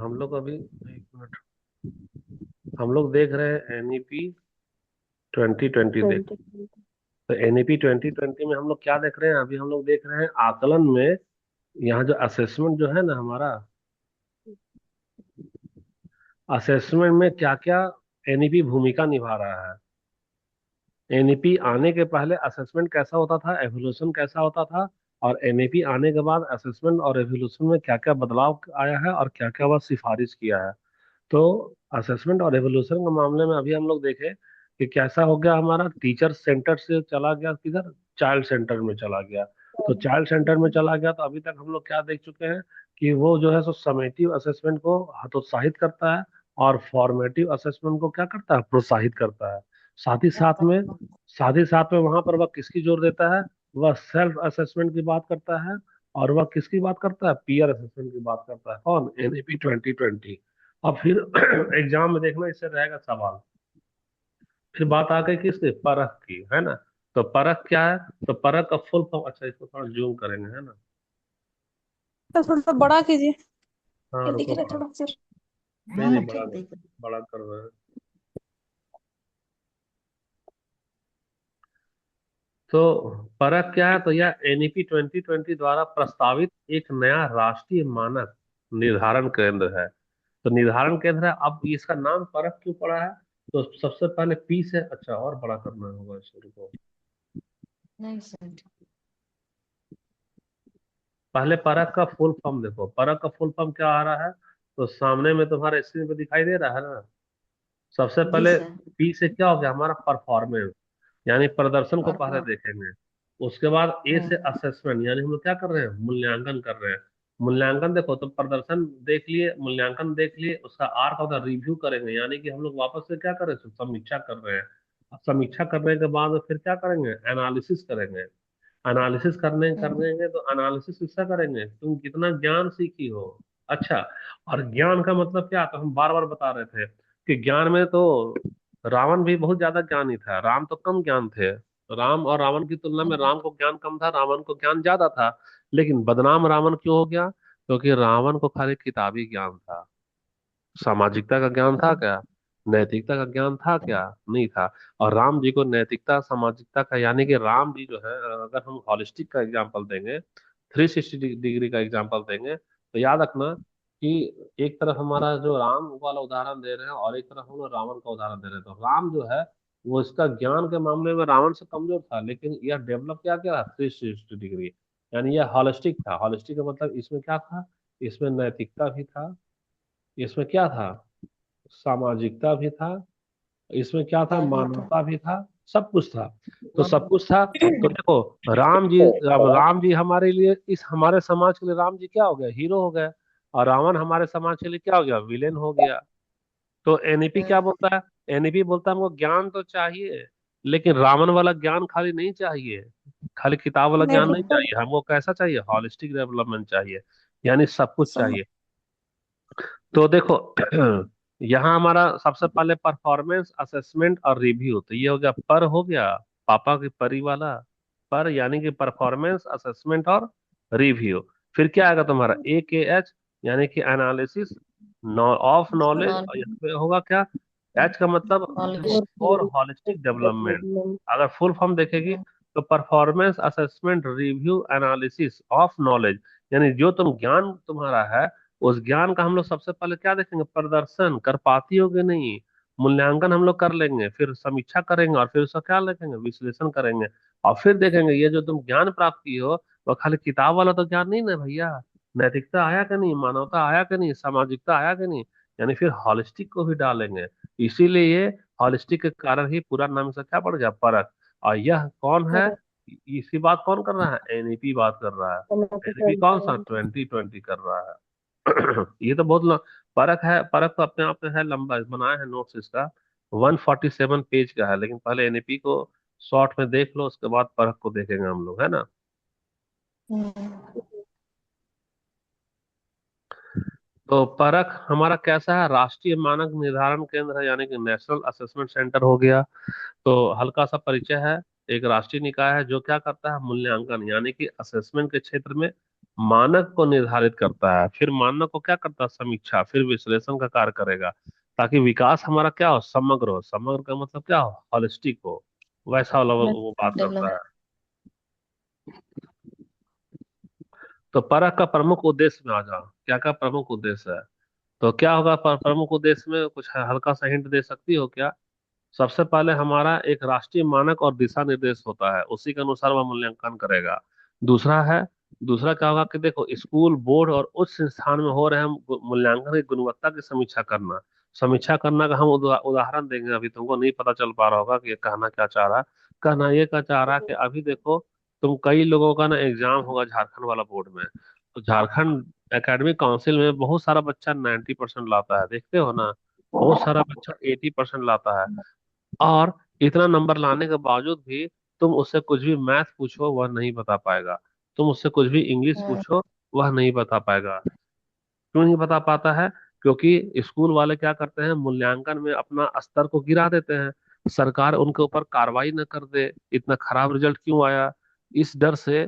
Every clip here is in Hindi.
हम लोग अभी एक मिनट, हम लोग देख रहे हैं एनईपी 2020 देख। 20। तो एनईपी 2020 में हम लोग क्या देख रहे हैं? अभी हम लोग देख रहे हैं आकलन में। यहाँ जो असेसमेंट जो है ना हमारा, असेसमेंट में क्या क्या एनईपी भूमिका निभा रहा है। एनईपी आने के पहले असेसमेंट कैसा होता था, एवोल्यूशन कैसा होता था, और एनईपी आने के बाद असेसमेंट और एवोल्यूशन में क्या क्या बदलाव आया है और क्या क्या वह सिफारिश किया है। तो असेसमेंट और एवोल्यूशन के मामले में अभी हम लोग देखें कि कैसा हो गया, हमारा टीचर सेंटर से चला गया किधर, चाइल्ड सेंटर में चला गया। तो चाइल्ड सेंटर में चला गया तो अभी तक हम लोग क्या देख चुके हैं कि वो जो है सो समेटिव असेसमेंट को हतोत्साहित करता है और फॉर्मेटिव असेसमेंट को क्या करता है, प्रोत्साहित करता है। साथ ही साथ में साथ ही साथ में वहां पर वह किसकी जोर देता है, वह सेल्फ असेसमेंट की बात करता है। और वह किसकी बात करता है, पीयर असेसमेंट की बात करता है। कौन? एनईपी 2020। अब फिर एग्जाम में देखना इससे रहेगा सवाल। फिर बात आ गई किसकी, परख की, है ना। तो परख क्या है? तो परख का फुल फॉर्म, अच्छा इसको थोड़ा जूम करेंगे, है ना। तो थोड़ा सा बड़ा कीजिए। हाँ ये दिख रुको रहा है बड़ा, थोड़ा सिर। नहीं हाँ नहीं बड़ा ठीक दिख रहा बड़ा कर रहे हैं। तो परख क्या है? तो यह एनईपी 2020 द्वारा प्रस्तावित एक नया राष्ट्रीय मानक निर्धारण केंद्र है। तो निर्धारण केंद्र है। अब इसका नाम परख क्यों पड़ा है? तो सबसे पहले पी से, अच्छा और बड़ा करना होगा इसको, रुको। है। नहीं सर। पहले परख का फुल फॉर्म देखो, परख का फुल फॉर्म क्या आ रहा है। तो सामने में तुम्हारे स्क्रीन पे दिखाई दे रहा है ना। सबसे जी पहले सर। पी से क्या हो गया, हमारा परफॉर्मेंस, यानी प्रदर्शन को पहले परफॉर्म। देखेंगे। उसके बाद ए से असेसमेंट, यानी हम लोग क्या कर रहे हैं, मूल्यांकन कर रहे हैं। मूल्यांकन देखो तो प्रदर्शन देख लिए, मूल्यांकन देख लिए, उसका आर का होता है रिव्यू करेंगे, यानी कि हम लोग वापस से क्या कर रहे हैं, समीक्षा कर रहे हैं। अब समीक्षा करने के बाद फिर क्या करेंगे, एनालिसिस करेंगे। एनालिसिस करने करेंगे तो एनालिसिस किसका करेंगे, तुम कितना ज्ञान सीखी हो। अच्छा, और ज्ञान का मतलब क्या, तो हम बार बार बता रहे थे कि ज्ञान में तो रावण भी बहुत ज्यादा ज्ञानी था, राम तो कम ज्ञान थे। राम और रावण की तुलना में राम को ज्ञान कम था, रावण को ज्ञान ज्यादा था। लेकिन बदनाम रावण क्यों हो गया? क्योंकि रावण को खाली किताबी ज्ञान था। सामाजिकता का ज्ञान था क्या? नैतिकता का ज्ञान था क्या? नहीं था। और राम जी को नैतिकता सामाजिकता का, यानी कि राम जी जो है, अगर हम हॉलिस्टिक का एग्जांपल देंगे, 360 डिग्री का एग्जांपल देंगे, तो याद रखना कि एक तरफ हमारा जो राम वाला उदाहरण दे रहे हैं और एक तरफ हम लोग रावण का उदाहरण दे रहे हैं। तो राम जो है वो इसका ज्ञान के मामले में रावण से कमजोर था, लेकिन यह डेवलप क्या किया 360 डिग्री, यानी यह हॉलिस्टिक था। हॉलिस्टिक का मतलब इसमें क्या था, इसमें नैतिकता भी था, इसमें क्या था, सामाजिकता भी था, इसमें क्या था, भी था। मानवता भी था, सब कुछ था। तो सब कुछ था। तो देखो, राम जी, अब राम जी हमारे लिए, इस हमारे समाज के लिए राम जी क्या हो गया, हीरो हो गए। और रावण हमारे समाज के लिए क्या हो गया, विलेन हो गया। तो एनईपी क्या बोलता है? एनईपी बोलता है हमको ज्ञान तो चाहिए, लेकिन रावण वाला ज्ञान खाली नहीं चाहिए, खाली किताब वाला ज्ञान नहीं नैतिकता। चाहिए, हमको कैसा चाहिए, हॉलिस्टिक डेवलपमेंट चाहिए, यानी सब कुछ सम। चाहिए। तो देखो यहाँ हमारा सबसे पहले परफॉर्मेंस असेसमेंट और रिव्यू, तो ये हो गया पर, हो गया पापा की परी वाला पर, यानी कि परफॉर्मेंस असेसमेंट और रिव्यू। फिर क्या आएगा तुम्हारा ए के एच, यानी कि एनालिसिस ऑफ नॉलेज, और यहाँ पे होगा क्या, एच का मतलब नॉलेज। और हॉलिस्टिक डेवलपमेंट। अगर फुल फॉर्म देखेगी तो performance assessment review analysis of knowledge, यानी जो तुम ज्ञान तुम्हारा है, उस ज्ञान का हम लोग सबसे पहले क्या देखेंगे, प्रदर्शन कर पाती होगी नहीं। मूल्यांकन हम लोग कर लेंगे, फिर समीक्षा करेंगे, और फिर उसका क्या लिखेंगे, विश्लेषण करेंगे। और फिर देखेंगे ये जो तुम ज्ञान प्राप्त की हो, वो खाली किताब वाला तो ज्ञान नहीं ना भैया। नैतिकता आया कि नहीं, मानवता आया कि नहीं, सामाजिकता आया कि नहीं, यानी फिर हॉलिस्टिक को भी डालेंगे। इसीलिए ये हॉलिस्टिक के कारण ही पूरा नाम इसका क्या पड़ गया, परख। और यह कौन है, इसी बात कौन कर रहा है, एनईपी बात कर रहा है। एनईपी कौन सा, 2020 कर रहा है। ये तो बहुत परख है। परख तो अपने आप में है, लंबा बनाया है नोट्स इसका, 147 पेज का है। लेकिन पहले एनईपी को शॉर्ट में देख लो, उसके बाद परख को देखेंगे हम लोग, है ना। तो परख हमारा कैसा है, राष्ट्रीय मानक निर्धारण केंद्र है, यानी कि नेशनल असेसमेंट सेंटर हो गया। तो हल्का सा परिचय है। एक राष्ट्रीय निकाय है जो क्या करता है, मूल्यांकन, यानी कि असेसमेंट के क्षेत्र में मानक को निर्धारित करता है, फिर मानक को क्या करता है, समीक्षा, फिर विश्लेषण का कार्य करेगा, ताकि विकास हमारा क्या हो, समग्र हो। समग्र का मतलब क्या हो, हॉलिस्टिक हो। वैसा वाला वो बात करता डेवलप। है। तो परख का प्रमुख उद्देश्य में आ जाओ, क्या क्या प्रमुख उद्देश्य है। तो क्या होगा, प्रमुख उद्देश्य में कुछ हल्का सा हिंट दे सकती हो क्या। सबसे पहले हमारा एक राष्ट्रीय मानक और दिशा निर्देश होता है, उसी के अनुसार वह मूल्यांकन करेगा। दूसरा है, दूसरा क्या होगा कि देखो, स्कूल बोर्ड और उच्च संस्थान में हो रहे हैं मूल्यांकन की गुणवत्ता की समीक्षा करना। समीक्षा करना का हम उदाहरण देंगे, अभी तुमको नहीं पता चल पा रहा होगा कि ये कहना क्या चाह रहा है। कहना ये क्या चाह रहा है कि अभी देखो, तुम कई लोगों का ना एग्जाम होगा झारखंड वाला बोर्ड में, तो झारखंड एकेडमिक काउंसिल में बहुत सारा बच्चा 90% लाता है, देखते हो ना। बहुत सारा बच्चा 80% लाता है, और इतना नंबर लाने के बावजूद भी तुम उससे कुछ भी मैथ पूछो वह नहीं बता पाएगा। तुम उससे कुछ भी इंग्लिश पूछो वह नहीं बता पाएगा। क्यों नहीं बता पाता है, क्योंकि स्कूल वाले क्या करते हैं, मूल्यांकन में अपना स्तर को गिरा देते हैं। सरकार उनके ऊपर कार्रवाई न कर दे, इतना खराब रिजल्ट क्यों आया, इस डर से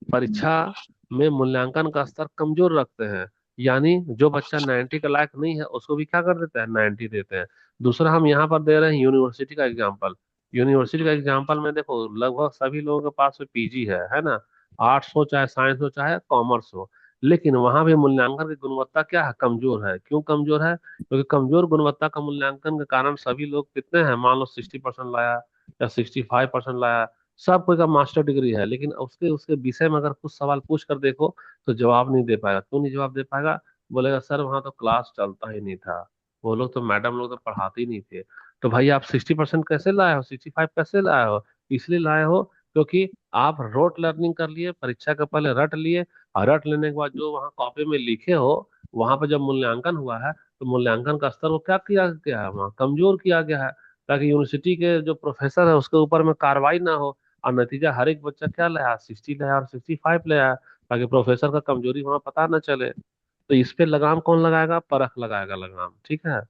परीक्षा में मूल्यांकन का स्तर कमजोर रखते हैं। यानी जो बच्चा 90 के लायक नहीं है उसको भी क्या कर देते हैं, 90 देते हैं। दूसरा हम यहाँ पर दे रहे हैं यूनिवर्सिटी का एग्जाम्पल। यूनिवर्सिटी का एग्जाम्पल में देखो, लगभग सभी लोगों के पास में पीजी है ना। आर्ट्स हो चाहे साइंस हो चाहे कॉमर्स हो, लेकिन वहां भी मूल्यांकन की गुणवत्ता क्या है, कमजोर है। क्यों कमजोर है, क्योंकि कमजोर गुणवत्ता का मूल्यांकन के कारण सभी लोग कितने हैं, मान लो 60% लाया या 65% लाया, सब कोई का मास्टर डिग्री है, लेकिन उसके उसके विषय में अगर कुछ सवाल पूछ कर देखो तो जवाब नहीं दे पाएगा। क्यों नहीं जवाब दे पाएगा, बोलेगा सर वहां तो क्लास चलता ही नहीं था, वो लोग तो मैडम लोग तो पढ़ाते ही नहीं थे। तो भाई आप 60% कैसे लाए हो, 65 कैसे लाए हो, इसलिए लाए हो क्योंकि आप रोट लर्निंग कर लिए, परीक्षा के पहले रट लिए, और रट लेने के बाद जो वहाँ कॉपी में लिखे हो, वहां पर जब मूल्यांकन हुआ है तो मूल्यांकन का स्तर वो क्या किया गया है, वहाँ कमजोर किया गया है, ताकि यूनिवर्सिटी के जो प्रोफेसर है उसके ऊपर में कार्रवाई ना हो। और नतीजा हर एक बच्चा क्या लाया, 60 लाया और 65 लाया, ताकि प्रोफेसर का कमजोरी वहां पता न चले। तो इस पे लगाम कौन लगाएगा, परख लगाएगा लगाम, ठीक है।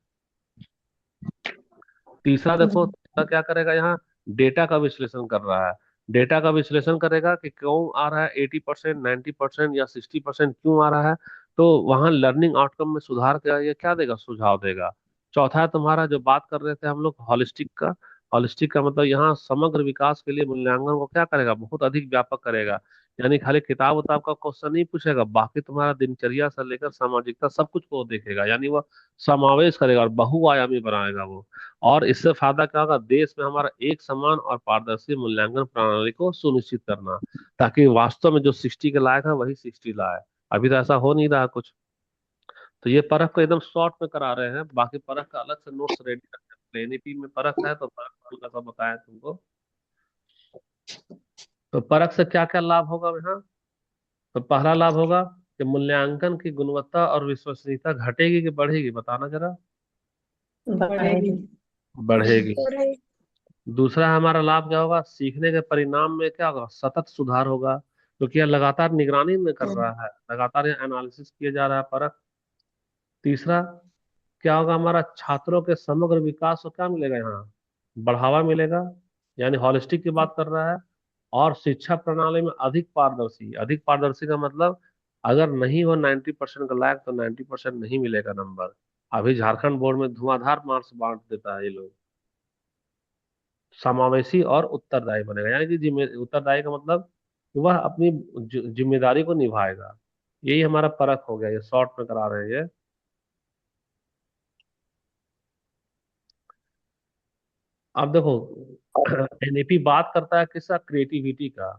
तीसरा देखो, तीसरा क्या करेगा यहाँ, डेटा का विश्लेषण कर रहा है। डेटा का विश्लेषण करेगा कि क्यों आ रहा है 80%, 90% या 60% क्यों आ रहा है। तो वहाँ लर्निंग आउटकम में सुधार का ये क्या देगा, सुझाव देगा। चौथा है तुम्हारा, जो बात कर रहे थे हम लोग हॉलिस्टिक का। हॉलिस्टिक का मतलब यहाँ समग्र विकास के लिए मूल्यांकन को क्या करेगा, बहुत अधिक व्यापक करेगा। यानी खाली किताब उताब का क्वेश्चन नहीं पूछेगा, बाकी तुम्हारा दिनचर्या से लेकर सामाजिकता सब कुछ को देखेगा, यानी वह समावेश करेगा और बहुआयामी बनाएगा वो। और इससे फायदा क्या होगा, देश में हमारा एक समान और पारदर्शी मूल्यांकन प्रणाली को सुनिश्चित करना, ताकि वास्तव में जो 60 के लायक है वही 60 लाए। अभी तो ऐसा हो नहीं रहा कुछ। तो ये परख को एकदम शॉर्ट में करा रहे हैं, बाकी परख का अलग से नोट्स रेडी रखते हैं। एनईपी में परख है तो परख का हल्का सा बताया तुमको। तो परख से क्या क्या लाभ होगा यहाँ। तो पहला लाभ होगा कि मूल्यांकन की गुणवत्ता और विश्वसनीयता घटेगी कि बढ़ेगी, बताना जरा। बढ़ेगी। बढ़ेगी। दूसरा हमारा लाभ क्या होगा, सीखने के परिणाम में क्या होगा, सतत सुधार होगा, क्योंकि यह लगातार निगरानी में कर रहा है, लगातार यह एनालिसिस किया जा रहा है परख। तीसरा क्या होगा, हमारा छात्रों के समग्र विकास को क्या मिलेगा यहाँ, बढ़ावा मिलेगा, यानी हॉलिस्टिक की बात कर रहा है। और शिक्षा प्रणाली में अधिक पारदर्शी, अधिक पारदर्शी का मतलब, अगर नहीं हो 90% का लायक तो 90% नहीं मिलेगा नंबर। अभी झारखंड बोर्ड में धुआंधार मार्क्स बांट देता है ये लोग। समावेशी और उत्तरदायी बनेगा, यानी कि उत्तरदायी का मतलब कि वह अपनी जिम्मेदारी को निभाएगा। यही हमारा परख हो गया, ये शॉर्ट में करा रहे हैं ये। अब देखो एनएपी बात करता है किसका, क्रिएटिविटी का।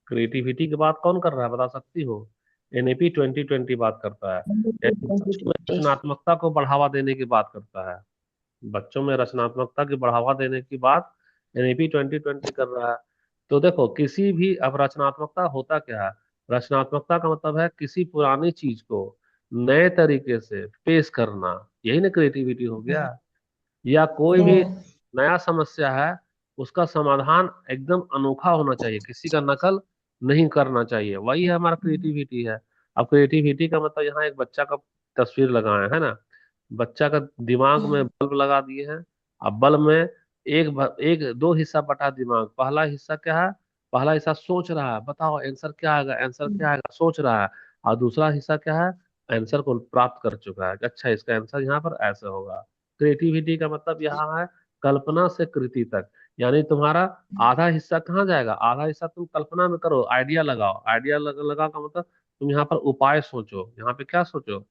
क्रिएटिविटी की बात कौन कर रहा है, बता सकती हो। एनएपी 2020 बात करता है, यानी बच्चों में रचनात्मकता को बढ़ावा देने की बात करता है। बच्चों में रचनात्मकता की बढ़ावा देने की बात एनईपी 2020 कर रहा है। तो देखो, किसी भी, अब रचनात्मकता होता क्या है, रचनात्मकता का मतलब है किसी पुरानी चीज को नए तरीके से पेश करना, यही ना क्रिएटिविटी हो गया। या कोई भी नया समस्या है, उसका समाधान एकदम अनोखा होना चाहिए, किसी का नकल नहीं करना चाहिए, वही है हमारा क्रिएटिविटी है। अब क्रिएटिविटी का मतलब यहाँ एक बच्चा का तस्वीर लगाए है ना, बच्चा का दिमाग में बल्ब लगा दिए हैं। अब बल्ब में एक दो हिस्सा बटा दिमाग, पहला हिस्सा क्या है, पहला हिस्सा सोच रहा है, बताओ आंसर क्या आएगा, आंसर क्या आएगा, सोच रहा है। और दूसरा हिस्सा क्या है, आंसर को प्राप्त कर चुका है कि अच्छा इसका आंसर यहाँ पर ऐसे होगा। क्रिएटिविटी का मतलब यहाँ है कल्पना से कृति तक। यानी तुम्हारा आधा हिस्सा कहाँ जाएगा, आधा हिस्सा तुम कल्पना में करो, आइडिया लगाओ, आइडिया लगा का मतलब तुम यहाँ पर उपाय सोचो, यहाँ पे क्या सोचो,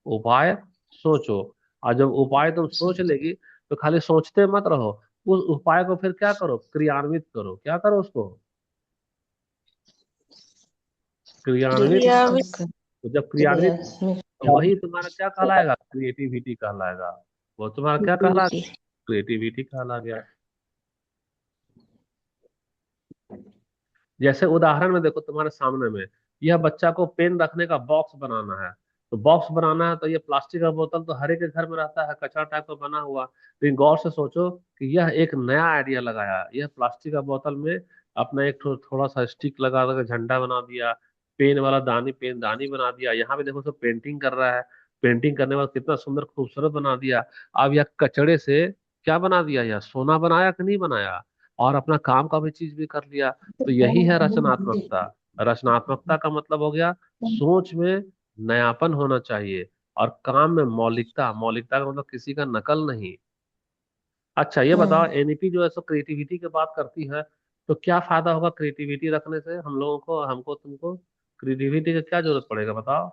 उपाय सोचो। और जब उपाय तुम सोच लेगी तो खाली सोचते मत रहो, उस उपाय को फिर क्या करो, क्रियान्वित करो, क्या करो उसको, क्रियान्वित क्रिया करो। में तो जब क्रिया क्रियान्वित, में तो वही तुम्हारा क्या कहलाएगा, क्रिएटिविटी कहलाएगा। वो तुम्हारा क्या कहला, क्रिएटिविटी। क्रिएटिविटी कहला गया। जैसे उदाहरण में देखो तुम्हारे सामने में, यह बच्चा को पेन रखने का बॉक्स बनाना है। तो बॉक्स बनाना है तो ये प्लास्टिक का बोतल तो हर एक के घर में रहता है, कचरा टाइप का बना हुआ। लेकिन गौर से सोचो कि यह एक नया आइडिया लगाया, यह प्लास्टिक का बोतल में अपना एक थोड़ा सा स्टिक लगा कर झंडा बना दिया, पेन वाला दानी पेन दानी बना दिया, यहाँ पे देखो सब पेंटिंग कर रहा है, पेंटिंग करने के बाद कितना सुंदर खूबसूरत बना दिया। अब यह कचड़े से क्या बना दिया, यह सोना बनाया कि नहीं बनाया, और अपना काम का भी चीज भी कर लिया। तो यही है रचनात्मकता। रचनात्मकता का मतलब हो गया सोच में नयापन होना चाहिए, और काम में मौलिकता, मौलिकता का मतलब किसी का नकल नहीं। अच्छा ये बताओ, हम्म। एनईपी जो है सो क्रिएटिविटी की बात करती है, तो क्या फायदा होगा क्रिएटिविटी रखने से हम लोगों को, हमको तुमको, क्रिएटिविटी का क्या जरूरत पड़ेगा बताओ।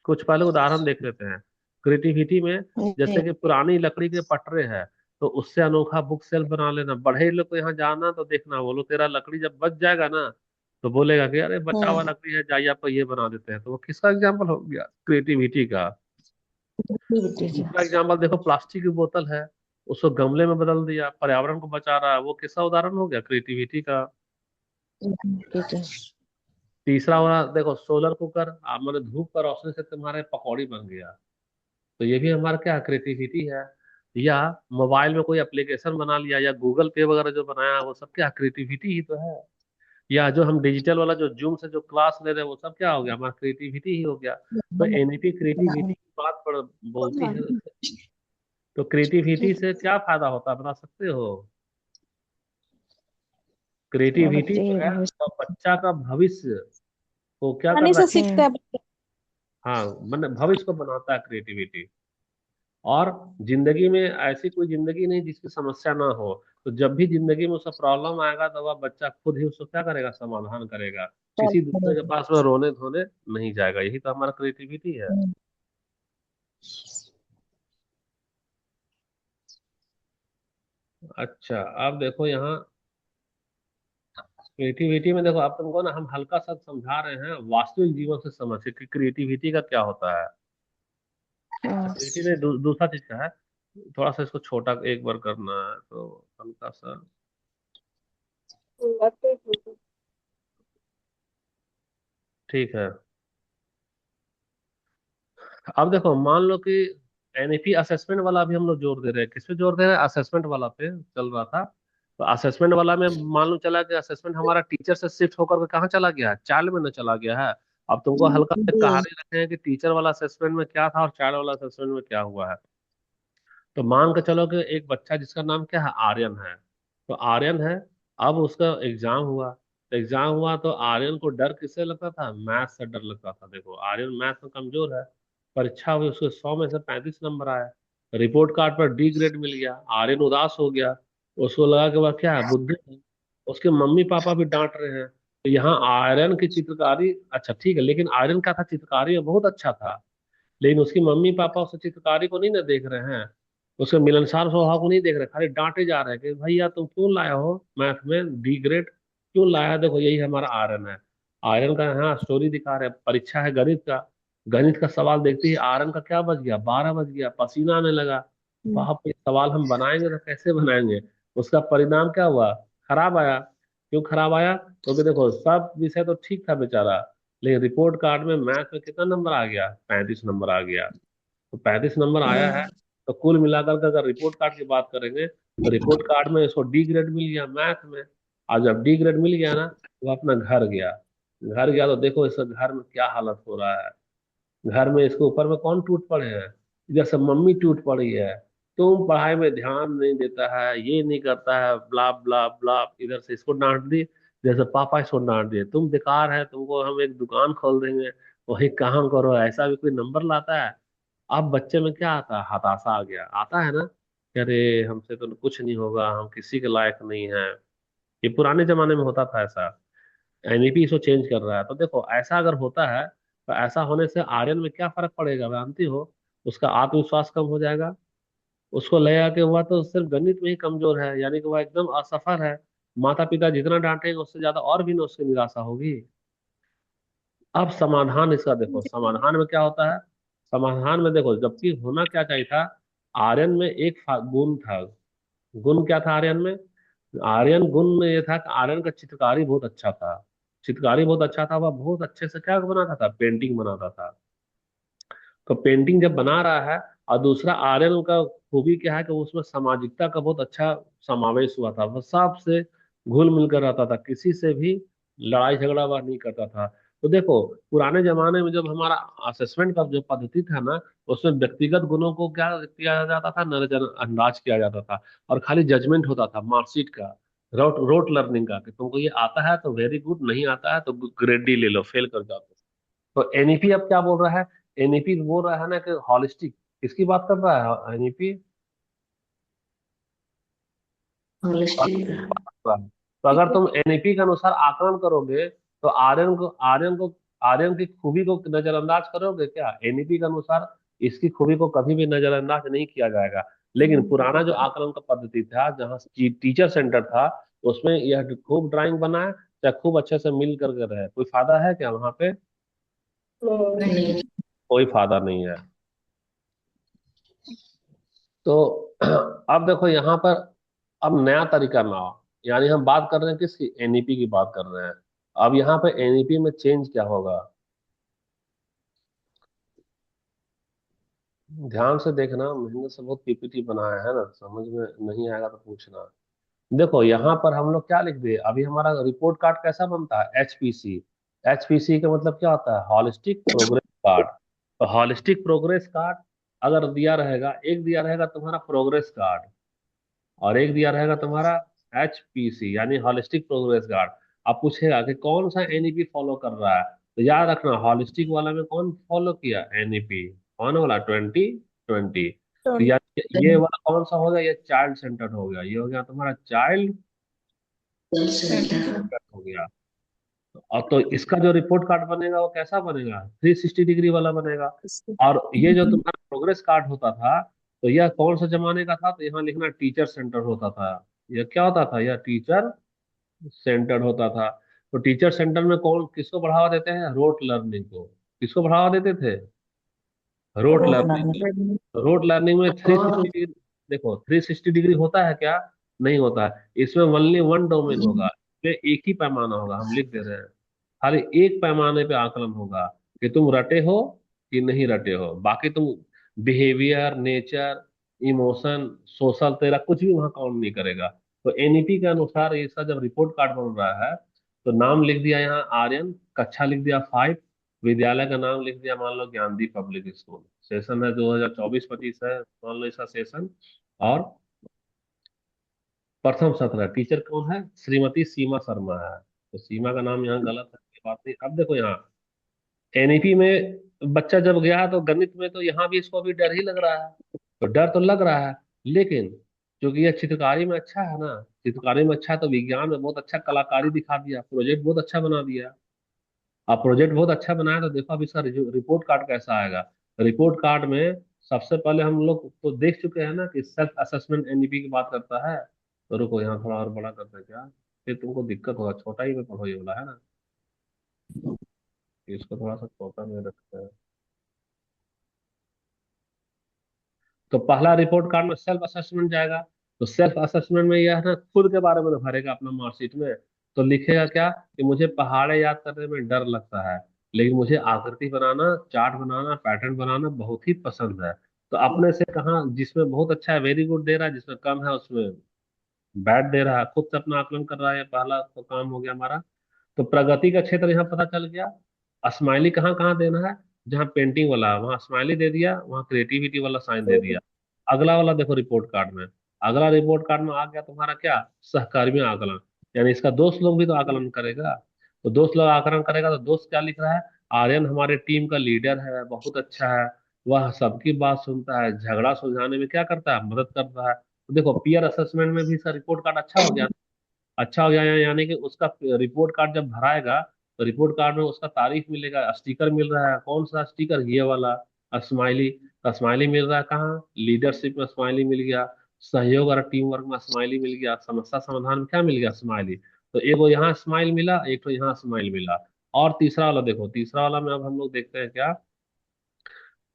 कुछ पहले उदाहरण देख लेते हैं। क्रिएटिविटी में जैसे जी। कि पुरानी लकड़ी के पटरे हैं, तो उससे अनोखा बुक सेल्फ बना लेना। बढ़े लोग को यहाँ जाना तो देखना, बोलो तेरा लकड़ी जब बच जाएगा ना, तो बोलेगा कि अरे बचा हुआ हम्म। लकड़ी है, जाइए आपको ये बना देते हैं। तो वो किसका एग्जाम्पल हो गया, क्रिएटिविटी का। क्रिएटिविटी का। दूसरा एग्जाम्पल देखो, प्लास्टिक की बोतल है, उसको गमले में बदल दिया, पर्यावरण को बचा रहा है, वो किसका उदाहरण हो गया, क्रिएटिविटी का। ठीक है। तीसरा वाला देखो, सोलर कुकर, मैंने धूप का रोशनी से तुम्हारे पकौड़ी बन गया, तो ये भी हमारा क्या क्रिएटिविटी है। या मोबाइल में कोई एप्लीकेशन बना लिया, या गूगल पे वगैरह जो बनाया, वो सब क्या क्रिएटिविटी ही तो है। या जो हम डिजिटल वाला जो जूम से जो क्लास ले रहे हैं, वो सब क्या हो गया, हमारा क्रिएटिविटी ही हो गया। तो एनईपी क्रिएटिविटी की बात पर बोलती है। तो क्रिएटिविटी से क्या फायदा होता है बता सकते हो। क्रिएटिविटी बच्चे जो है भविष्य तो बच्चा का भविष्य को क्या कर आसानी रहा से है, सीखता है बच्चा। हाँ मतलब भविष्य को बनाता है क्रिएटिविटी। और जिंदगी में ऐसी कोई जिंदगी नहीं जिसकी समस्या ना हो। तो जब भी जिंदगी में उसका प्रॉब्लम आएगा, तो वह बच्चा खुद ही उसको क्या करेगा, समाधान करेगा। किसी दूसरे के पास में रोने धोने नहीं जाएगा। यही तो हमारा क्रिएटिविटी है। हम्म। अच्छा आप देखो यहाँ, क्रिएटिविटी में देखो, आप तुमको ना हम हल्का सा समझा रहे हैं वास्तविक जीवन से समझ के कि क्रिएटिविटी का क्या होता है। क्रिएटिविटी ने दूसरा चीज का है। थोड़ा सा इसको छोटा एक बार करना है तो हल्का सा, ठीक है। अब देखो मान लो कि एनईपी असेसमेंट वाला भी हम लोग जोर दे रहे हैं, किस पे जोर दे रहे हैं, असेसमेंट वाला पे चल रहा था। तो असेसमेंट वाला में मान लो चला कि असेसमेंट हमारा टीचर से शिफ्ट होकर के कहाँ चला गया है, चाइल्ड में न चला गया है। अब तुमको हल्का से जी। कहानी रखे हैं कि टीचर वाला असेसमेंट में क्या था और चाइल्ड वाला असेसमेंट में क्या हुआ है। तो मान के चलो कि एक बच्चा जिसका नाम क्या है, आर्यन है। तो आर्यन है, अब उसका एग्जाम हुआ, तो एग्जाम हुआ तो आर्यन को डर किससे लगता था, मैथ से डर लगता था। देखो आर्यन मैथ में कमजोर है, परीक्षा हुई उसके 100 में से 35 नंबर आए, रिपोर्ट कार्ड पर डी ग्रेड मिल गया, आर्यन उदास हो गया। उसको लगा कि वह क्या है, बुद्धू है। उसके मम्मी पापा भी डांट रहे हैं। तो यहाँ आर्यन की चित्रकारी, अच्छा ठीक है, लेकिन आर्यन का था चित्रकारी में बहुत अच्छा था। लेकिन उसकी मम्मी पापा उस चित्रकारी को नहीं ना देख रहे हैं, उसके मिलनसार स्वभाव को नहीं देख रहे, खाली डांटे जा रहे हैं कि भैया तुम क्यों लाया हो मैथ में डी ग्रेड, क्यों लाया। देखो यही हमारा आर्यन है। आर्यन का यहाँ स्टोरी दिखा रहे हैं, परीक्षा है गणित का, गणित का सवाल देखते ही आर्यन का क्या बज गया, 12 बज गया, पसीना आने लगा। बाप ये सवाल हम बनाएंगे तो कैसे बनाएंगे। उसका परिणाम क्या हुआ, खराब आया। क्यों खराब आया, क्योंकि देखो सब विषय तो ठीक था बेचारा, लेकिन रिपोर्ट कार्ड में मैथ में कितना नंबर आ गया, 35 नंबर आ गया। तो 35 नंबर आया है, तो कुल मिलाकर के अगर रिपोर्ट कार्ड की बात करेंगे, तो रिपोर्ट कार्ड में इसको डी ग्रेड मिल गया मैथ में। और जब डी ग्रेड मिल गया ना, तो वो अपना घर गया। घर गया तो देखो इसका घर में क्या हालत हो रहा है। घर में इसके ऊपर में कौन टूट पड़े हैं, इधर से मम्मी टूट पड़ी है, तुम पढ़ाई में ध्यान नहीं देता है, ये नहीं करता है, ब्ला ब्ला ब्ला, इधर से इसको डांट दी। जैसे पापा इसको डांट दिए, तुम बेकार है, तुमको हम एक दुकान खोल देंगे, वही काम करो, ऐसा भी कोई नंबर लाता है। अब बच्चे में क्या आता है, हताशा आ गया, आता है ना कि अरे हमसे तो कुछ नहीं होगा, हम किसी के लायक नहीं है। ये पुराने जमाने में होता था ऐसा। एनईपी इसको चेंज कर रहा है, तो देखो ऐसा अगर होता है तो ऐसा होने से आर्यन में क्या फर्क पड़ेगा जानती हो? उसका आत्मविश्वास कम हो जाएगा। उसको लगेगा कि वह तो सिर्फ गणित में ही कमजोर है, यानी कि वह एकदम असफल है। माता पिता जितना डांटेंगे उससे ज्यादा और भी ना उसकी निराशा होगी। अब समाधान इसका देखो, समाधान में क्या होता है। समाधान में देखो, जबकि होना क्या चाहिए था, आर्यन में एक गुण था। गुण क्या था आर्यन में? आर्यन गुण में ये था कि आर्यन का चित्रकारी बहुत अच्छा था। चित्रकारी बहुत अच्छा था, वह बहुत अच्छे से क्या बनाता था, पेंटिंग बनाता था। तो पेंटिंग जब बना रहा है, और दूसरा आर्यन का खूबी क्या है कि उसमें सामाजिकता का बहुत अच्छा समावेश हुआ था। वह सबसे घुल मिलकर रहता था, किसी से भी लड़ाई झगड़ा वह नहीं करता था। तो देखो, पुराने जमाने में जब हमारा असेसमेंट का जो पद्धति था ना, उसमें व्यक्तिगत गुणों को क्या किया जाता था, नजरअंदाज किया जाता था। और खाली जजमेंट होता था मार्कशीट का, रोट रोट लर्निंग का, कि तुमको ये आता है तो वेरी गुड, नहीं आता है तो ग्रेड डी ले लो, फेल कर जाओ। तो एनईपी अब क्या बोल रहा है? एनईपी बोल रहा है ना कि हॉलिस्टिक, किसकी बात कर रहा है एनईपी? होलिस्टिक। तो अगर तुम एनईपी के अनुसार आकलन करोगे, तो आर्यन की खूबी को नजरअंदाज करोगे क्या? एनईपी के अनुसार इसकी खूबी को कभी भी नजरअंदाज नहीं किया जाएगा। लेकिन पुराना जो आकलन का पद्धति था, जहाँ टीचर सेंटर था, उसमें यह खूब ड्राइंग बनाए, चाहे खूब अच्छे से मिल करके रहे, कोई फायदा है क्या वहां पे? नहीं। कोई फायदा नहीं है। तो अब देखो यहाँ पर, अब नया तरीका में आओ। यानी हम बात कर रहे हैं किसकी, एनईपी की बात कर रहे हैं। अब यहाँ पे एनईपी में चेंज क्या होगा, ध्यान से देखना। महीने से बहुत पीपीटी बनाया है ना, समझ में नहीं आएगा तो पूछना। देखो यहाँ पर हम लोग क्या लिख दिए, अभी हमारा रिपोर्ट कार्ड कैसा बनता है, एचपीसी। एचपीसी का मतलब क्या होता है, हॉलिस्टिक प्रोग्रेस कार्ड। तो हॉलिस्टिक प्रोग्रेस कार्ड अगर दिया रहेगा, एक दिया रहेगा तुम्हारा प्रोग्रेस कार्ड, और एक दिया रहेगा तुम्हारा एचपीसी, यानी हॉलिस्टिक प्रोग्रेस गार्ड। अब पूछेगा कि कौन सा एनईपी फॉलो कर रहा है, तो याद रखना हॉलिस्टिक वाला में कौन फॉलो किया, एनईपी कौन वाला, 2020। तो यार ये वाला कौन सा हो गया, ये चाइल्ड सेंटर्ड हो गया, ये हो गया तुम्हारा चाइल्ड सेंटर्ड हो गया। और तो इसका जो रिपोर्ट कार्ड बनेगा वो कैसा बनेगा, 360 डिग्री वाला बनेगा। और ये जो तुम्हारा प्रोग्रेस कार्ड होता था, तो यह कौन सा जमाने का था, तो यहाँ लिखना टीचर सेंटर होता था। यह क्या होता था, यह टीचर सेंटर होता था। तो टीचर सेंटर में कौन किसको बढ़ावा देते हैं, रोट लर्निंग को। किसको बढ़ावा देते थे, rote rote learning. Learning. Rote learning में थ्री और सिक्सटी डिग्री, देखो 360 डिग्री होता है क्या, नहीं होता है। इसमें ओनली वन डोमेन होगा, इसमें एक ही पैमाना होगा, हम लिख दे रहे हैं। खाली एक पैमाने पे आकलन होगा, कि तुम रटे हो कि नहीं रटे हो। बाकी तुम बिहेवियर, नेचर, इमोशन, सोशल, तेरा कुछ भी वहां काउंट नहीं करेगा। तो एनईपी के अनुसार इसका जब रिपोर्ट कार्ड बन रहा है, तो नाम लिख दिया यहाँ आर्यन, कक्षा लिख दिया 5, विद्यालय का नाम लिख दिया मान लो ज्ञानदीप पब्लिक स्कूल, सेशन है 2024-25 है मान लो इसका सेशन। और प्रथम सत्र है, टीचर कौन है, श्रीमती सीमा शर्मा है। तो सीमा का नाम यहाँ गलत है, ये बात नहीं। अब देखो यहाँ एनईपी में बच्चा जब गया तो गणित में, तो यहाँ भी इसको भी डर ही लग रहा है। तो डर तो लग रहा है, लेकिन क्योंकि ये चित्रकारी में अच्छा है ना, चित्रकारी में अच्छा है, तो विज्ञान में बहुत अच्छा कलाकारी दिखा दिया, प्रोजेक्ट बहुत अच्छा बना दिया। आप प्रोजेक्ट बहुत अच्छा बनाया, तो देखो अब इसका रिपोर्ट कार्ड कैसा आएगा। रिपोर्ट कार्ड में सबसे पहले हम लोग तो देख चुके हैं ना कि सेल्फ असेसमेंट एनईपी की बात करता है। तो रुको यहाँ थोड़ा और बड़ा करते हैं क्या, फिर तुमको दिक्कत होगा, छोटा ही में पढ़ो ये वाला है ना, इसको थोड़ा सा छोटा में रखते हैं। तो पहला रिपोर्ट कार्ड में सेल्फ असेसमेंट जाएगा। तो सेल्फ असेसमेंट में यह है ना, खुद के बारे में भरेगा अपना मार्कशीट में। तो लिखेगा क्या, कि मुझे पहाड़े याद करने में डर लगता है, लेकिन मुझे आकृति बनाना, चार्ट बनाना, पैटर्न बनाना बहुत ही पसंद है। तो अपने से कहाँ, जिसमें बहुत अच्छा है वेरी गुड दे रहा है, जिसमें कम है उसमें बैड दे रहा है, खुद से अपना आकलन कर रहा है। पहला तो काम हो गया हमारा। तो प्रगति का क्षेत्र यहाँ पता चल गया। स्माइली कहाँ कहाँ देना है, जहाँ पेंटिंग वाला है वहाँ स्माइली दे दिया, वहाँ क्रिएटिविटी वाला साइन दे दिया। अगला वाला देखो रिपोर्ट कार्ड में, अगला रिपोर्ट कार्ड में आ गया तुम्हारा क्या, सहकर्मी आकलन। यानी इसका दोस्त लोग भी तो आकलन करेगा। तो दोस्त लोग आकलन करेगा तो दोस्त क्या लिख रहा है, आर्यन हमारे टीम का लीडर है, बहुत अच्छा है, वह सबकी बात सुनता है, झगड़ा सुलझाने में क्या करता है, मदद करता है। तो देखो पीयर असेसमेंट में भी इसका रिपोर्ट कार्ड अच्छा हो गया। अच्छा हो गया यानी कि उसका रिपोर्ट कार्ड जब भराएगा तो रिपोर्ट कार्ड में उसका तारीफ मिलेगा, स्टिकर मिल रहा है। कौन सा स्टिकर, ये वाला स्माइली। स्माइली मिल रहा है कहाँ, लीडरशिप में स्माइली मिल गया, सहयोग और टीम वर्क में स्माइली मिल गया, समस्या समाधान में क्या मिल गया, स्माइली। तो एक वो यहाँ स्माइल मिला, एक तो यहाँ स्माइल मिला। और तीसरा वाला देखो, तीसरा वाला में अब हम लोग देखते हैं क्या।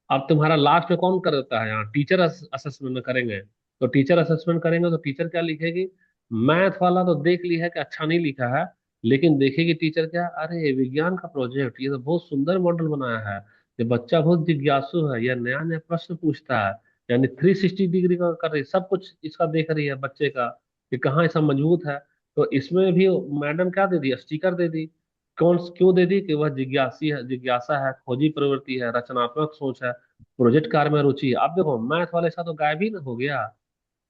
अब तुम्हारा लास्ट में कौन कर देता है, यहाँ टीचर असेसमेंट में करेंगे। तो टीचर असेसमेंट करेंगे तो टीचर क्या लिखेगी, मैथ वाला तो देख ली है कि अच्छा नहीं लिखा है, लेकिन देखेगी टीचर क्या, अरे विज्ञान का प्रोजेक्ट, ये तो बहुत सुंदर मॉडल बनाया है, ये बच्चा बहुत जिज्ञासु है, यह नया नया प्रश्न पूछता है। यानी 360 डिग्री का कर रही, सब कुछ इसका देख रही है बच्चे का कि कहाँ ऐसा मजबूत है। तो इसमें भी मैडम क्या दे दी, स्टिकर दे दी। कौन क्यों दे दी, कि वह जिज्ञासी है, जिज्ञासा है, खोजी प्रवृत्ति है, रचनात्मक सोच है, प्रोजेक्ट कार्य में रुचि है। अब देखो मैथ वाले का तो गायब ही ना हो गया,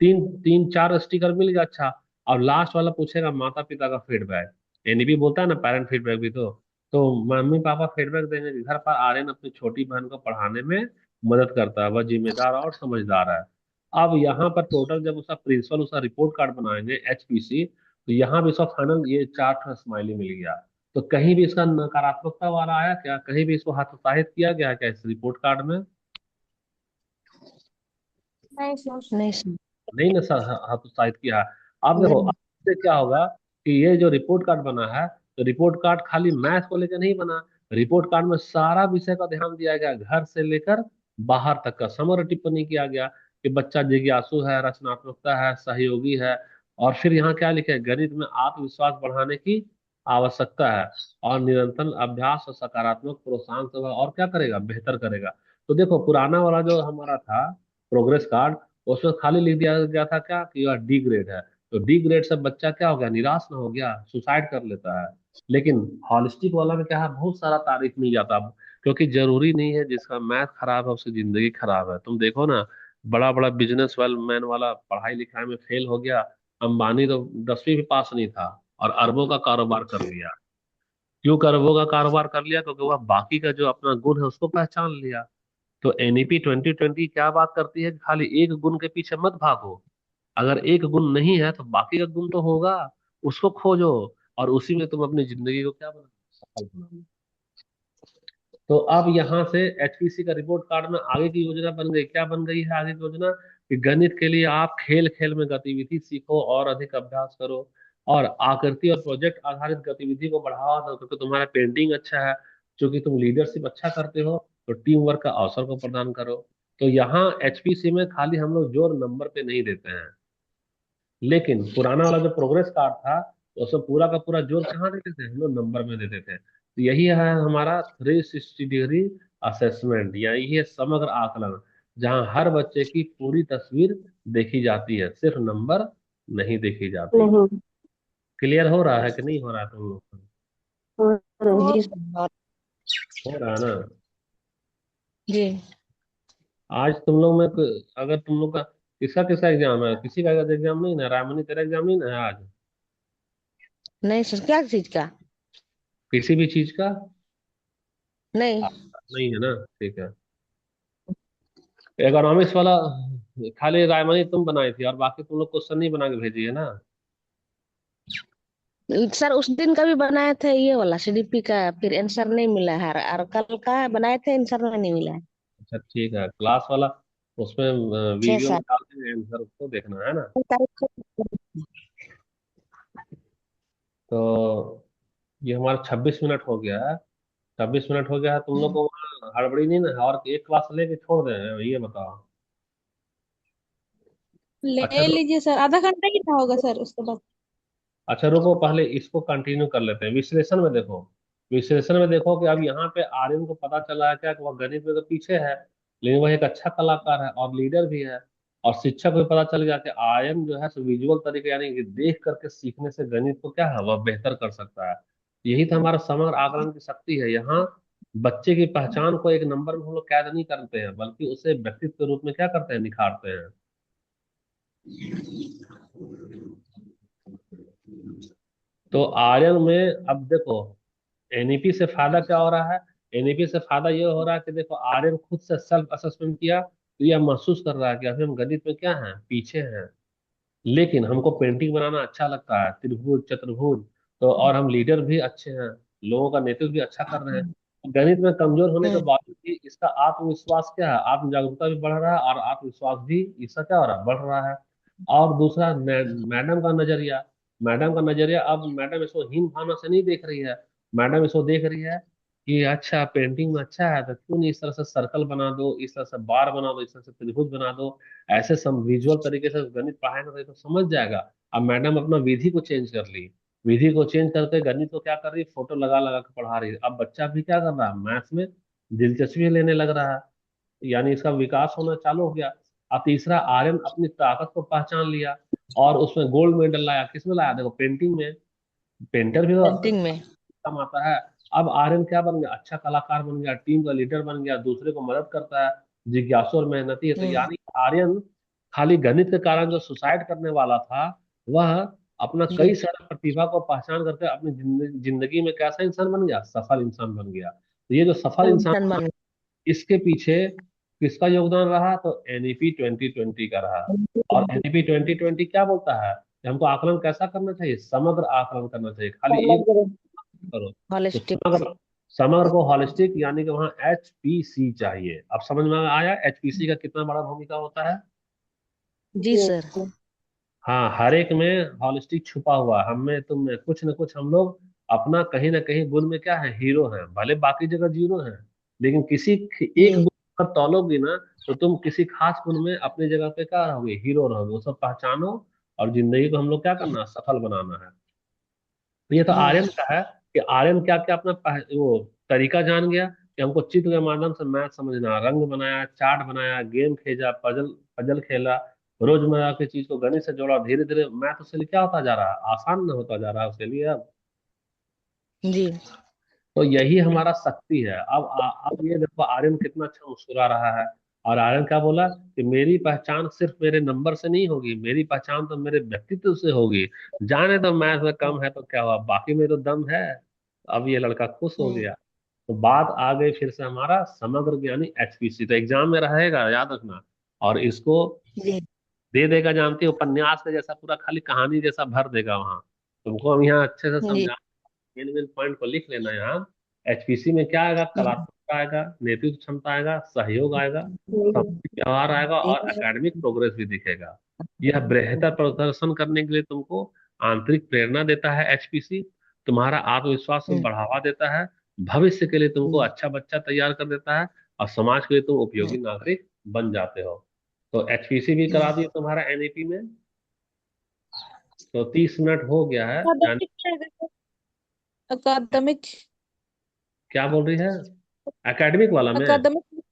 तीन तीन चार स्टिकर मिल गया। अच्छा, और लास्ट वाला पूछेगा माता पिता का फीडबैक, एनईपी बोलता है ना, पेरेंट फीडबैक भी तो मम्मी पापा फीडबैक देंगे कि घर पर आर्यन अपनी छोटी बहन को पढ़ाने में मदद करता है, वह जिम्मेदार और समझदार है। अब यहाँ पर टोटल जब उसका प्रिंसिपल उसका रिपोर्ट कार्ड बनाएंगे एचपीसी, तो यहाँ भी उसका फाइनल ये 4 स्माइली मिल गया। तो कहीं भी इसका नकारात्मकता वाला आया क्या, कहीं भी इसको हतोत्साहित किया गया क्या इस रिपोर्ट कार्ड में। नहीं सर, नहीं सर। नहीं ना सर, हतोत्साहित किया। अब देखो अब नहीं। इससे क्या होगा कि ये जो रिपोर्ट कार्ड बना है, तो रिपोर्ट कार्ड खाली मैथ को लेकर नहीं बना, रिपोर्ट कार्ड में सारा विषय का ध्यान दिया गया, घर से लेकर बाहर तक का समग्र टिप्पणी किया गया कि बच्चा जिज्ञासु है, रचनात्मकता है, सहयोगी है। और फिर यहाँ क्या लिखे है, गणित में आत्मविश्वास बढ़ाने की आवश्यकता है, और निरंतर अभ्यास और सकारात्मक प्रोत्साहन से वह और क्या करेगा, बेहतर करेगा। तो देखो पुराना वाला जो हमारा था प्रोग्रेस कार्ड, उसमें खाली लिख दिया गया था क्या, कि यह डी ग्रेड है। तो डी ग्रेड से बच्चा क्या हो गया, निराश ना हो गया, सुसाइड कर लेता है। लेकिन हॉलिस्टिक वाला में क्या है, बहुत सारा तारीफ मिल जाता है। क्योंकि जरूरी नहीं है जिसका मैथ खराब है उसकी जिंदगी खराब है। तुम देखो ना, बड़ा बड़ा बिजनेस मैन वाला पढ़ाई लिखाई में फेल हो गया, अंबानी तो 10वीं भी पास नहीं था और अरबों का कारोबार कर लिया। क्यों अरबों का कारोबार कर लिया, क्योंकि वह बाकी का जो अपना गुण है उसको पहचान लिया। तो एनईपी 2020 क्या बात करती है कि खाली एक गुण के पीछे मत भागो, अगर एक गुण नहीं है तो बाकी का गुण तो होगा, उसको खोजो, और उसी में तुम अपनी जिंदगी को क्या बना, सफल बनाओ। तो अब यहाँ से एचपीसी का रिपोर्ट कार्ड में आगे की योजना बन गई, क्या बन गई है आगे की योजना, कि गणित के लिए आप खेल खेल में गतिविधि सीखो और अधिक अभ्यास करो, और आकृति और प्रोजेक्ट आधारित गतिविधि को बढ़ावा दो, क्योंकि तुम्हारा पेंटिंग अच्छा है, क्योंकि तुम लीडरशिप अच्छा करते हो, तो टीम वर्क का अवसर को प्रदान करो। तो यहाँ एचपीसी में खाली हम लोग जोर नंबर पे नहीं देते हैं, लेकिन पुराना वाला जो प्रोग्रेस कार्ड था, तो उसमें पूरा का पूरा जोर कहाँ देते थे, हम लोग नंबर में देते थे। तो यही है हमारा 360 डिग्री असेसमेंट, या यही है समग्र आकलन, जहाँ हर बच्चे की पूरी तस्वीर देखी जाती है, सिर्फ नंबर नहीं देखी जाती। नहीं। क्लियर हो रहा है कि नहीं हो रहा है तुम लोग को? जी सर। हो रहा है ना। जी। आज तुम लोग में अगर तुम लोग का किसका किसका एग्जाम है, किसी का एग्जाम नहीं ना, रायमनी तेरा एग्जाम नहीं ना है आज, नहीं सर, क्या चीज का? किसी भी चीज का। नहीं। नहीं है ना, ठीक है। इकोनॉमिक्स वाला खाली रायमनी तुम बनाई थी, और बाकी तुम लोग क्वेश्चन नहीं बना के भेजी है ना। सर उस दिन का भी बनाए थे ये वाला सीडीपी का, फिर आंसर नहीं मिला है, और कल का बनाए थे आंसर में नहीं मिला है। अच्छा ठीक है, क्लास वाला उसमें छह वीडियो में सात डाल देंगे आंसर, उसको देखना है ना। तारीख को। तो ये हमारा 26 मिनट हो गया है, 26 मिनट हो गया है, तुम लोग को वहाँ हड़बड़ी नहीं ना है, और एक क्लास लेके छोड़ दें, ये बताओ। अच्छा ले लीजिए सर, आधा घंटा ही था होगा सर उसके बाद। अच्छा रुको, पहले इसको कंटिन्यू कर लेते हैं। विश्लेषण में देखो, विश्लेषण में देखो कि अब यहाँ पे आर्यन को पता चला है क्या, कि वह गणित में तो पीछे है, लेकिन वह एक अच्छा कलाकार है और लीडर भी है। और शिक्षक को भी पता चल गया कि आर्यन जो है विजुअल तरीके यानी कि देख करके सीखने से गणित को क्या है, वह बेहतर कर सकता है। यही तो हमारा समग्र आकलन की शक्ति है। यहाँ बच्चे की पहचान को एक नंबर में हम लोग कैद नहीं करते हैं, बल्कि उसे व्यक्तित्व के रूप में क्या करते हैं, निखारते हैं। तो आर्यन में अब देखो, एनईपी से फायदा क्या हो रहा है? एनईपी से फायदा ये हो रहा है कि देखो, आर्यन खुद से सेल्फ असेसमेंट किया तो यह महसूस कर रहा है कि अभी हम गणित में क्या है, पीछे हैं, लेकिन हमको पेंटिंग बनाना अच्छा लगता है, त्रिभुज चतुर्भुज। तो और हम लीडर भी अच्छे हैं, लोगों का नेतृत्व भी अच्छा कर रहे हैं। गणित में कमजोर होने के हम्म। बावजूद भी इसका आत्मविश्वास क्या है, आत्म जागरूकता भी बढ़ रहा है और आत्मविश्वास भी इसका क्या हो रहा है, बढ़ रहा है। और दूसरा, मैडम का नजरिया। मैडम का नजरिया, अब मैडम इसको हीन भावना से नहीं देख रही है। मैडम इसको देख रही है कि अच्छा, पेंटिंग में अच्छा है तो क्यों नहीं इस तरह से सर्कल बना दो, इस तरह से बार बना दो, इस तरह से त्रिभुज बना दो। ऐसे सम विजुअल तरीके से गणित पढ़ाएंगे तो ये तो समझ जाएगा। अब मैडम अपना विधि को चेंज कर ली, विधि को चेंज करके गणित को क्या कर रही है, फोटो लगा लगा के पढ़ा रही है। अब बच्चा भी क्या कर रहा है, मैथ्स में दिलचस्पी लेने लग रहा है, यानी इसका विकास होना चालू हो गया। अब तीसरा, आर्यन अपनी ताकत को पहचान लिया और उसमें गोल्ड मेडल लाया। किसमें लाया, देखो, पेंटिंग में। पेंटर भी तो पेंटिंग में। काम आता है। अब आर्यन क्या बन गया, अच्छा कलाकार बन गया, टीम का लीडर बन गया, दूसरे को मदद करता है, जिज्ञासु और मेहनती है। तो हम्म। यानी आर्यन खाली गणित के कारण जो सुसाइड करने वाला था, वह अपना कई जी। सारा प्रतिभा को पहचान करके अपनी जिंदगी में कैसा इंसान बन गया, सफल इंसान बन गया। तो ये जो सफल इंसान, टेंशन बन। इसके पीछे किसका योगदान रहा, तो एनईपी 2020 का रहा। और एनईपी 2020 क्या बोलता है कि हमको आकलन कैसा करना चाहिए, समग्र आकलन करना चाहिए, खाली एक करो। तो हॉलिस्टिक। समग्र, समग्र को हॉलिस्टिक, यानी कि वहाँ एचपीसी चाहिए। अब समझ में आया एचपीसी का कितना बड़ा भूमिका होता है? जी सर। हाँ, हर एक में हॉलिस्टिक छुपा हुआ है, हम में तुम में कुछ न कुछ हम लोग अपना कहीं ना कहीं गुण में क्या है, हीरो हैं, भले बाकी जगह जीरो हैं, लेकिन किसी एक जी। गुण पर तौलोगी ना, तो तुम किसी खास गुण में अपनी जगह पे क्या रहोगे, हीरो रहोगे। वो सब पहचानो और जिंदगी को हम लोग क्या करना, सफल बनाना है। तो ये तो जी। आर्यन का है कि आर्यन क्या क्या अपना वो तरीका जान गया कि हमको चित्र के माध्यम से मैथ समझना, रंग बनाया, चार्ट बनाया, गेम खेला, पजल पजल खेला, रोजमर्रा की चीज को गणित से जोड़ा। धीरे धीरे मैथ उसके लिए क्या होता जा रहा है, आसान न होता जा रहा है उसके लिए अब। जी। तो यही हमारा शक्ति है। अब ये देखो, आर्यन कितना अच्छा मुस्कुरा रहा है। और आर्यन क्या बोला कि मेरी पहचान सिर्फ मेरे नंबर से नहीं होगी, मेरी पहचान तो मेरे व्यक्तित्व से होगी। जाने तो मैथ में कम है तो क्या हुआ, बाकी में तो दम है। अब ये लड़का खुश हो गया। तो बात आ गई फिर से हमारा समग्र यानी एचपीसी, तो एग्जाम में रहेगा, याद रखना। और इसको जी। दे देगा, जानते हो, उपन्यास का जैसा, पूरा खाली कहानी जैसा भर देगा वहां। तुमको हम यहाँ अच्छे से जी। समझा, मेन मेन पॉइंट को लिख लेना यहाँ। एचपीसी में क्या आएगा, कलात्मकता आएगा, नेतृत्व क्षमता आएगा, सहयोग आएगा, सामाजिक व्यवहार आएगा और एकेडमिक प्रोग्रेस भी दिखेगा। यह बेहतर प्रदर्शन करने के लिए तुमको आंतरिक प्रेरणा देता है एचपीसी, तुम्हारा आत्मविश्वास को बढ़ावा देता है, भविष्य के लिए तुमको अच्छा बच्चा तैयार कर देता है, और समाज के लिए तुम उपयोगी नागरिक बन जाते हो। तो एचपीसी भी करा दिए तुम्हारा एनईपी में। तो 30 मिनट हो गया है, यानी अकादमिक क्या है सर? अकादमिक। क्या बोल रही है, एकेडमिक वाला में। अकादमिक।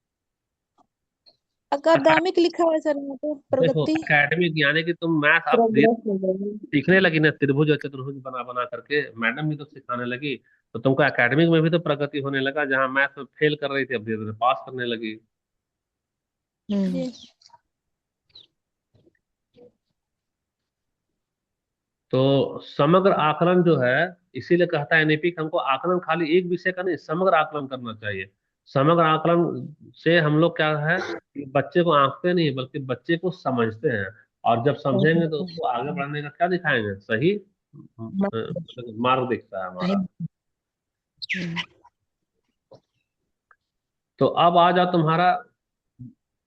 अकादमिक लिखा है सर यहाँ पे, देखो, प्रगति। एकेडमिक यानी कि तुम मैथ अब धीरे प्रोग्रेस वगैरह। सीखने लगी ना, त्रिभुज और चतुर्भुज बना बना करके मैडम भी तो सिखाने लगी। तो तुमको एकेडमिक में भी तो प्रगति होने लगा, जहाँ मैथ में फेल कर रही थी अब धीरे धीरे पास करने लगी। हम्म। जी। तो समग्र आकलन जो है, इसीलिए कहता है एनईपी कि हमको आकलन खाली एक विषय का नहीं, समग्र आकलन करना चाहिए। समग्र आकलन से हम लोग क्या है कि बच्चे को आंकते नहीं बल्कि बच्चे को समझते हैं। और जब समझेंगे तो उसको आगे बढ़ने का क्या दिखाएंगे, सही मार्ग दिखता है हमारा। तो अब आ जाओ तुम्हारा,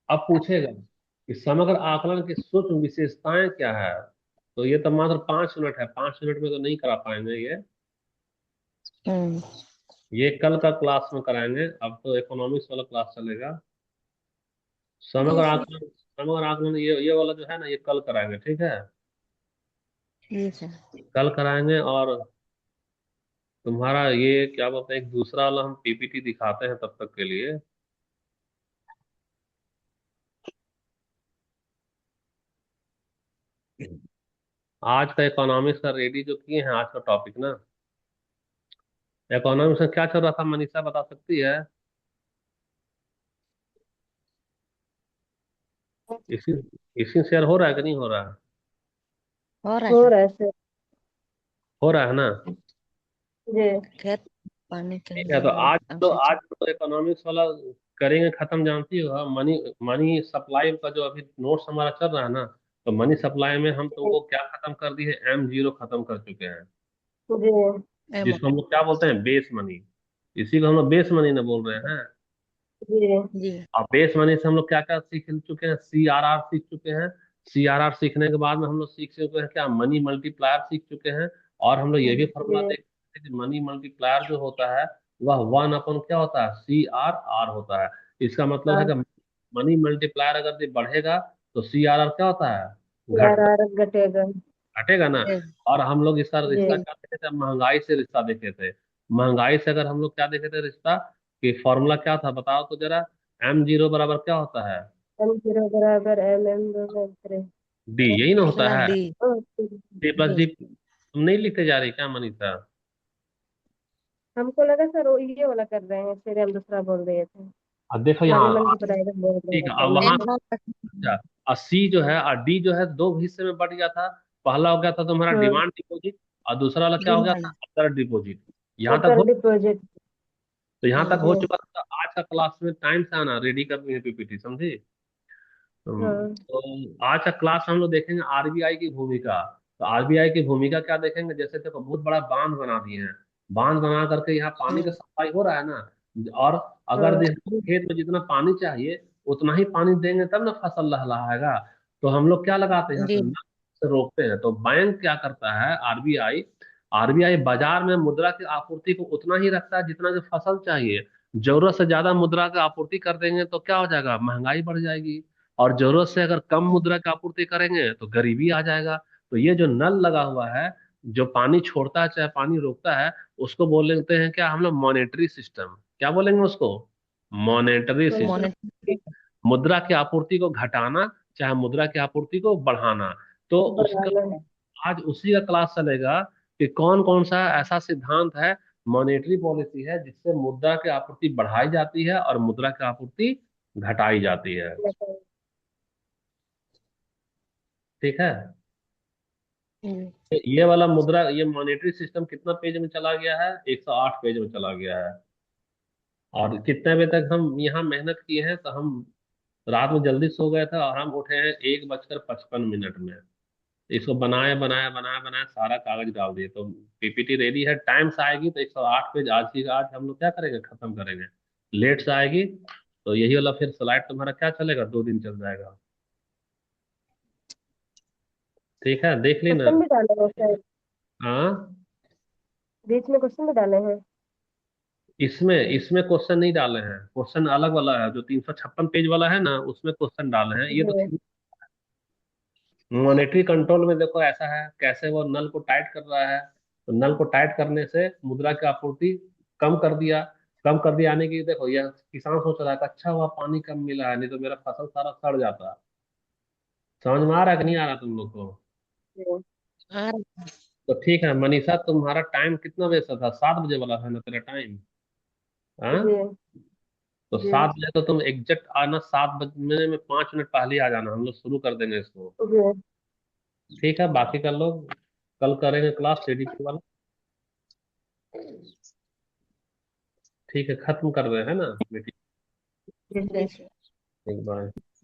अब पूछेगा कि समग्र आकलन की सूक्ष्म विशेषताएं क्या है। तो ये तो मात्र 5 मिनट है, 5 मिनट में तो नहीं करा पाएंगे ये। हम्म। ये कल का क्लास में कराएंगे, अब तो इकोनॉमिक्स वाला क्लास चलेगा। समग्र जी सर। आकलन, समग्र आकलन ये वाला जो है ना, ये कल कराएंगे, ठीक है। जी सर। कल कराएंगे। और तुम्हारा ये क्या बोलते हैं, एक दूसरा वाला हम पीपीटी दिखाते हैं तब तक के लिए। आज का इकोनॉमिक्स का रेडी जो किए हैं, आज का टॉपिक ना, इकोनॉमिक्स में क्या चल रहा था, मनीषा बता सकती है? इसी इसी शेयर हो रहा है कि नहीं हो रहा है? हो रहा है हो सर। रहा है सर। हो रहा है ना? जी। खेत पानी के ठीक है, तो आज तो आवश्यक। आज तो इकोनॉमिक्स वाला करेंगे खत्म, जानती हो? मनी मनी सप्लाई का जो अभी नोट्स हमारा चल रहा है ना, तो मनी सप्लाई में हम तो वो क्या खत्म कर दिए, M0 खत्म कर चुके हैं, जी। एम। जिसको हम लोग क्या बोलते हैं, बेस मनी। इसी को हम लोग बेस मनी ना बोल रहे हैं। जी। जी। और बेस मनी से हम लोग क्या क्या सीख चुके हैं, CRR सीख चुके हैं। CRR सीखने के बाद में हम लोग सीख चुके हैं क्या, मनी मल्टीप्लायर सीख चुके हैं। और हम लोग ये भी फॉर्मूला जी। देख सकते हैं कि मनी मल्टीप्लायर जो होता है वह 1 अपन क्या होता है, CRR होता है। इसका मतलब है हाँ। कि मनी मल्टीप्लायर अगर ये बढ़ेगा तो CRR क्या होता है, यार घटता, घटेगा। घटेगा ना। ए, और हम लोग इसका रिश्ता जी। क्या देखे थे, महंगाई से रिश्ता देखे थे। महंगाई से अगर हम लोग क्या देखे थे रिश्ता, कि फॉर्मूला क्या था बताओ तो जरा। M0 बराबर क्या होता है, M0 बराबर MM2 D, यही ना होता प्लस है। डी। D प्लस जी। डी, तुम नहीं लिखते जा रही क्या मनीषा? हमको लगा सर वो ये वाला कर रहे हैं, इसलिए हम दूसरा बोल रहे थे। अब देखो मनी यहाँ मंडी प्राइवेट बोल रहे ठीक है, थे अब मनी वहां एम। अच्छा, और C जो है और D जो है दो हिस्से में बट गया था। पहला हो गया था तुम्हारा हाँ। डिमांड डिपॉजिट, और दूसरा वाला क्या हो गया था, डिमांड। Other deposit. यहाँ तक अदर हो, डिपॉजिट। तो यहाँ तक हो जी। चुका था। आज का क्लास में टाइम से आना, रेडी करनी है PPT, समझी? हाँ। तो आज का क्लास हम लोग देखेंगे RBI की भूमिका। तो RBI की भूमिका क्या देखेंगे, जैसे देखो बहुत बड़ा बांध बना दिए हैं। बांध बना करके यहाँ पानी का सप्लाई हो रहा है ना, और अगर हाँ। देखो खेत में जितना पानी चाहिए उतना ही पानी देंगे तब ना फसल लहलहाएगा। तो हम लोग क्या लगाते हैं यहाँ जी। पे, नल से रोकते हैं। तो बैंक क्या करता है, RBI, RBI बाजार में मुद्रा की आपूर्ति को उतना ही रखता है जितना जो फसल चाहिए। जरूरत से ज्यादा मुद्रा की आपूर्ति कर देंगे तो क्या हो जाएगा, महंगाई बढ़ जाएगी। और जरूरत से अगर कम मुद्रा की आपूर्ति करेंगे तो गरीबी आ जाएगा। तो ये जो नल लगा हुआ है, जो पानी छोड़ता है चाहे पानी रोकता है, उसको बोल लेते हैं क्या हम लोग, मॉनेटरी सिस्टम। क्या बोलेंगे उसको, मॉनेटरी मॉनेटरी सिस्टम। मुद्रा की आपूर्ति को घटाना चाहे मुद्रा की आपूर्ति को बढ़ाना। तो उसका बढ़ाना। आज उसी का क्लास चलेगा कि कौन कौन सा ऐसा सिद्धांत है, मॉनेटरी पॉलिसी है, जिससे मुद्रा की आपूर्ति बढ़ाई जाती है और मुद्रा की आपूर्ति घटाई जाती है। ठीक है। हम्म। ये वाला मुद्रा, ये मॉनेटरी सिस्टम कितना पेज में चला गया है, 108 पेज में चला गया है। और कितने बजे तक हम यहाँ मेहनत किए हैं, तो हम रात में जल्दी सो गए थे और हम उठे हैं 1:55 में। इसको बनाए बनाए बनाए बनाए सारा कागज डाल दिए, तो PPT रेडी है। टाइम से आएगी तो 108 पेज आज की आज हम लोग क्या करेंगे, खत्म करेंगे। लेट से आएगी तो यही वाला फिर स्लाइड तुम्हारा क्या चलेगा, 2 दिन चल जाएगा। ठीक है, देख ली ना? क्वेश्चन भी डाले हैं सर? हाँ, बीच में क्वेश्चन भी डाले हैं? इसमें इसमें क्वेश्चन नहीं डाले हैं, क्वेश्चन अलग वाला है, जो 356 पेज वाला है ना उसमें क्वेश्चन डाले हैं। ये तो जी। मॉनेटरी कंट्रोल में देखो ऐसा है, कैसे वो नल को टाइट कर रहा है। तो नल को टाइट करने से मुद्रा की आपूर्ति कम कर दिया। कम कर दिया यानी कि देखो, यह किसान सोच रहा है कि अच्छा हुआ पानी कम मिला है, नहीं तो मेरा फसल सारा सड़ जाता। समझ में आ रहा है कि नहीं आ रहा तुम लोग को? जी। और तो ठीक है मनीषा, तुम्हारा टाइम कितना बजे से था, 7 बजे वाला था ना तेरा टाइम? हाँ, जी। तो जी। 7 बजे तो तुम एग्जैक्ट आना, 7 बजने में 5 मिनट पहले ही आ जाना, हम लोग शुरू कर देंगे इसको। जी। ठीक है, बाकी कर लो, कल करेंगे क्लास CDP वाला। ठीक है, खत्म कर रहे हैं ना मीटिंग। जी। जी। एक बार